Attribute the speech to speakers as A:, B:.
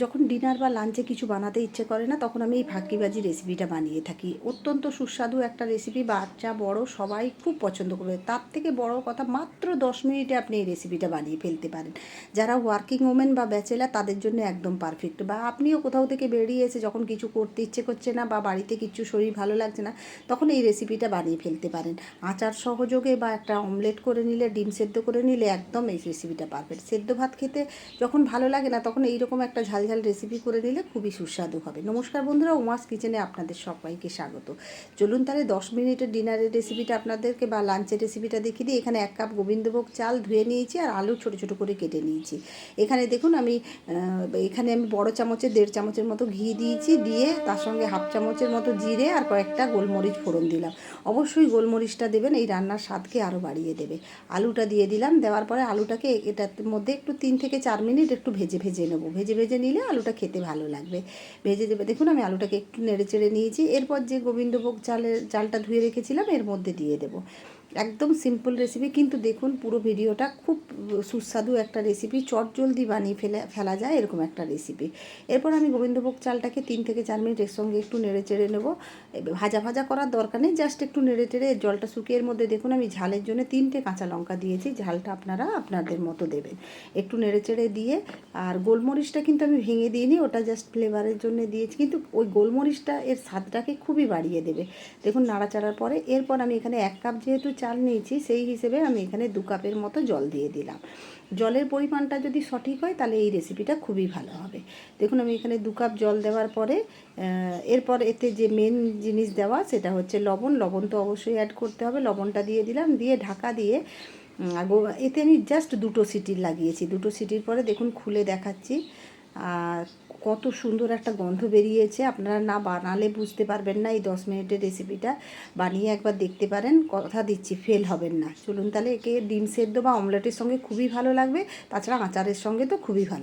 A: যখন ডিনার বা লাঞ্চে কিছু বানাতে ইচ্ছে করে না, তখন আমি এই ফাঁকিবাজি রেসিপিটা বানিয়ে থাকি। অত্যন্ত সুস্বাদু একটা রেসিপি, বাচ্চা বড় সবাই খুব পছন্দ করবে। তার থেকে বড় কথা, মাত্র 10 মিনিটে আপনি এই রেসিপিটা বানিয়ে ফেলতে পারেন। যারা ওয়ার্কিং ওমেন বা ব্যাচেলার, তাদের জন্য একদম পারফেক্ট। বা আপনিও কোথাও থেকে বেরিয়ে এসে যখন কিছু করতে ইচ্ছে করছে না বা বাড়িতে কিছু শরীর ভালো লাগছে না, তখন এই রেসিপিটা বানিয়ে ফেলতে পারেন। আচার সহযোগে বা একটা অমলেট করে নিলে, ডিম সেদ্ধ করে নিলে একদম এই রেসিপিটা পারফেক্ট। সেদ্ধ ভাত খেতে যখন ভালো লাগে না, তখন এইরকম একটা ঝালঝাল রেসিপি করে নিলে খুবই সুস্বাদু হবে। নমস্কার বন্ধুরা, উমাস কিচেনে আপনাদের সবাইকে স্বাগত। চলুন তাহলে 10 মিনিটের ডিনারের রেসিপিটা আপনাদেরকে বা লাঞ্চের রেসিপিটা দেখিয়ে দিই। এখানে 1 কাপ গোবিন্দভোগ চাল ধুয়ে নিয়েছি আর আলু ছোটো ছোটো করে কেটে নিয়েছি। এখানে দেখুন আমি বড় চামচে 1.5 চামচের মতো ঘি দিয়েছি, দিয়ে তার সঙ্গে 1/2 চামচের মতো জিরে আর কয়েকটা গোলমরিচ ফোড়ন দিলাম। অবশ্যই গোলমরিচটা দেবেন, এই রান্নার স্বাদকে আরও বাড়িয়ে দেবে। আলুটা দিয়ে দিলাম, দেওয়ার পরে আলুটাকে এটার মধ্যে একটু 3 থেকে 4 মিনিট একটু ভেজে নেবো। ভেজে নিলে আলুটা খেতে ভালো লাগবে। ভেজে দেবে। দেখুন আমি আলুটাকে একটু নেড়ে চেড়ে নিয়েছি। এরপর যে গোবিন্দভোগ চালটা ধুয়ে রেখেছিলাম এর মধ্যে দিয়ে দেবো। একদম সিম্পল রেসিপি, কিন্তু দেখুন পুরো ভিডিওটা খুব সুস্বাদু একটা রেসিপি, চটজলদি বানিয়ে ফেলা যায় এরকম একটা রেসিপি। এরপর আমি গোবিন্দভোগ চালটাকে 3 থেকে 4 মিনিট এর সঙ্গে একটু নেড়ে চেড়ে নেবো। ভাজা করার দরকার নেই, জাস্ট একটু নেড়ে চেড়ে জলটা শুকিয়ে এর মধ্যে দেখুন আমি ঝালের জন্য 3টে কাঁচা লঙ্কা দিয়েছি। ঝালটা আপনারা আপনাদের মতো দেবেন। একটু নেড়ে চেড়ে দিয়ে, আর গোলমরিচটা কিন্তু আমি ভেঙে দিইনি, ওটা জাস্ট ফ্লেভারের জন্য দিয়েছি, কিন্তু ওই গোলমরিচটা এর স্বাদটাকে খুবই বাড়িয়ে দেবে। দেখুন নাড়াচাড়ার পরে এরপর আমি এখানে 1 কাপ যেহেতু চাল নিয়েছি, সেই হিসেবে আমি এখানে 2 কাপের মতো জল দিয়ে দিলাম। জলের পরিমাণটা যদি সঠিক হয় তাহলে এই রেসিপিটা খুবই ভালো হবে। দেখুন আমি এখানে 2 কাপ জল দেওয়ার পরে এরপর এতে যে মেন জিনিস দেওয়া সেটা হচ্ছে লবণ। লবণ তো অবশ্যই অ্যাড করতে হবে। লবণটা দিয়ে দিলাম, দিয়ে ঢাকা দিয়ে এতে আমি জাস্ট 2টো সিটি লাগিয়েছি। 2টো সিটির পরে দেখুন খুলে দেখাচ্ছি, আর কত সুন্দর একটা গন্ধ বেরিয়েছে। আপনারা না বানালে বুঝতে পারবেন না। এই 10 মিনিটের রেসিপিটা বানিয়ে একবার দেখতে পারেন, কথা দিচ্ছি ফেল হবেন না। চলুন তাহলে একে ডিম সেদ্ধ বা অমলেটের সঙ্গে খুবই ভালো লাগবে, তাছাড়া আচারের সঙ্গে তো খুবই ভালো।